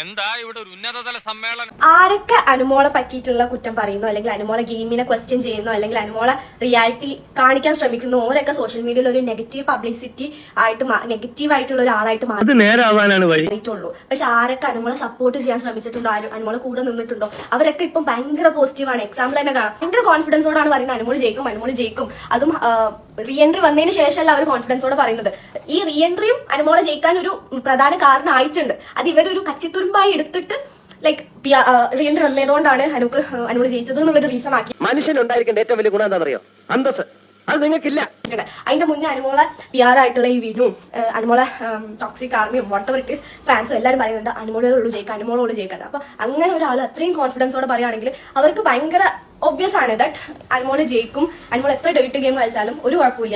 എന്താ ഇവിടെ ഒരു ഉന്നതതല സമ്മേളനം? ആരൊക്കെ അനുമോളെ പറ്റിയിട്ടുള്ള കുറ്റം പറയുന്നു, അല്ലെങ്കിൽ അനുമോളെ ഗെയിമിനെ ക്വസ്റ്റ്യൻ ചെയ്യുന്നു, അല്ലെങ്കിൽ അനുമോളെ റിയാലിറ്റി കാണിക്കാൻ ശ്രമിക്കുന്നു, ഓരൊക്കെ സോഷ്യൽ മീഡിയയിൽ ഒരു നെഗറ്റീവ് പബ്ലിസിറ്റി ആയിട്ട് നെഗറ്റീവ് ആയിട്ടുള്ള ഒരാളായിട്ട് മാറിയിട്ടുള്ളൂ. പക്ഷെ ആരൊക്കെ അനുമോളെ സപ്പോർട്ട് ചെയ്യാൻ ശ്രമിച്ചിട്ടുണ്ടോ, അനുമോളെ കൂടെ നിന്നിട്ടുണ്ടോ, അവരൊക്കെ ഇപ്പം ഭയങ്കര പോസിറ്റീവാണ്. എക്സാമ്പിൾ തന്നെ കാണാം, ഭയങ്കര കോൺഫിഡൻസോടാണ് പറയുന്നത് അനുമോള് ജയിക്കും. അതും റീ എൻട്രി വന്നതിന് ശേഷമല്ല അവർ കോൺഫിഡൻസോടെ പറയുന്നത്. ഈ റീ എൻട്രിയും അനുമോളെ ജയിക്കാൻ ഒരു പ്രധാന കാരണമായിട്ടുണ്ട്. അത് ഇവരൊരു കച്ചിത്തുരുമ്പായി എടുത്തിട്ട് ലൈക്ക് റീ എൻട്രി വന്നതുകൊണ്ടാണ് അനുമോള് ജയിച്ചത് എന്നുള്ളൊരു റീസൺ ആക്കി. മനുഷ്യനുണ്ടായിരിക്കേണ്ട ഏറ്റവും വലിയ ഗുണം എന്താണെന്നറിയോ? അന്തസ്. അത് നിങ്ങൾക്കില്ല. അതിന്റെ മുന്നേ അനുമോളെ PR ആയിട്ടുള്ള ഈ വീഡിയോയും അനുമോളെ ടോക്സിക് ആർമിയും വാട്ടർ ഇറ്റ് ഈസ് ഫാൻസും എല്ലാവരും പറയുന്നുണ്ട് അനുമോളോട് ജയിക്കാൻ. അപ്പൊ അങ്ങനെ ഒരാൾ അത്രയും കോൺഫിഡൻസോടെ പറയുകയാണെങ്കിൽ അവർക്ക് ഭയങ്കര ഒബ്വിയസ് ആണ് ദാറ്റ് അനുമോള് ജയിക്കും. അനുമോൾ എത്ര ഡേറ്റ് ഗെയിം കളിച്ചാലും ഒരു കുഴപ്പമില്ല.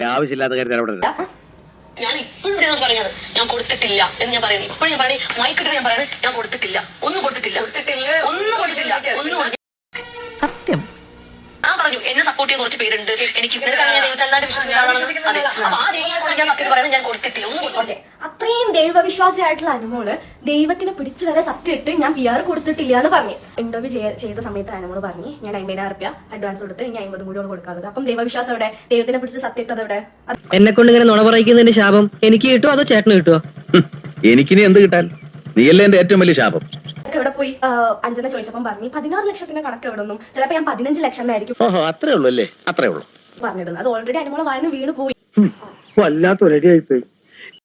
ഞാൻ ഇപ്പോഴും പറഞ്ഞത് ഞാൻ കൊടുത്തിട്ടില്ല എന്ന് ഞാൻ പറയുന്നത്. ഇപ്പോഴും ഞാൻ പറയണേ മൈക്കിട്ട് ഞാൻ പറയുന്നത് ഞാൻ കൊടുത്തിട്ടില്ല, ഒന്നും കൊടുത്തിട്ടില്ല. സത്യം ഞാൻ പറഞ്ഞു എന്നെ സപ്പോർട്ട് ചെയ്യാൻ കുറച്ച് പേരുണ്ട്, എനിക്ക് ഞാൻ കൊടുത്തിട്ടില്ല, ഒന്നും കൊടുത്തില്ല. അത്രയും ദൈവവിശ്വാസിയായിട്ടുള്ള അനുമോള് ദൈവത്തിനെ പിടിച്ചു വരെ സത്യമിട്ട് ഞാൻ PR കൊടുത്തിട്ടില്ല എന്ന് പറഞ്ഞു. ഇന്റർവ്യൂ ചെയ്ത സമയത്ത് അനുമോള് പറഞ്ഞു ഞാൻ 50,000 രൂപ അഡ്വാൻസ് കൊടുത്ത് ഇനി 50 കൂടി കൊടുക്കാറുള്ളത്. അപ്പം ദൈവവിശ്വാസം എവിടെ? ദൈവത്തിനെ പിടിച്ച് സത്യത്തത് എവിടെ? എന്നെ കൊണ്ട് ഇങ്ങനെ നുണ പറയിക്കുന്നതിന്റെ ശാപം എനിക്ക് കിട്ടുമോ അതോ ചേട്ടന് കിട്ടുമോ? എനിക്കിനി എന്ത് കിട്ടാൻ? നീയല്ലേ എന്റെ ഏറ്റവും വലിയ ശാപം. എവിടെ പോയി അഞ്ജന ചോദിച്ചപ്പം പറഞ്ഞു 16 ലക്ഷത്തിന്റെ കണക്ക് എവിടെ നിന്നും, ചിലപ്പോ ഞാൻ 15 ലക്ഷം ആയിരിക്കും അത്രേ ഉള്ളൂ അല്ലേ? അത്രേ ഉള്ളൂ പറഞ്ഞത്. അത് ഓൾറെഡി അനുമോളെ വായന്ന് വീണ് പോയി. വല്ലാത്തൊരടിയായിപ്പോയി.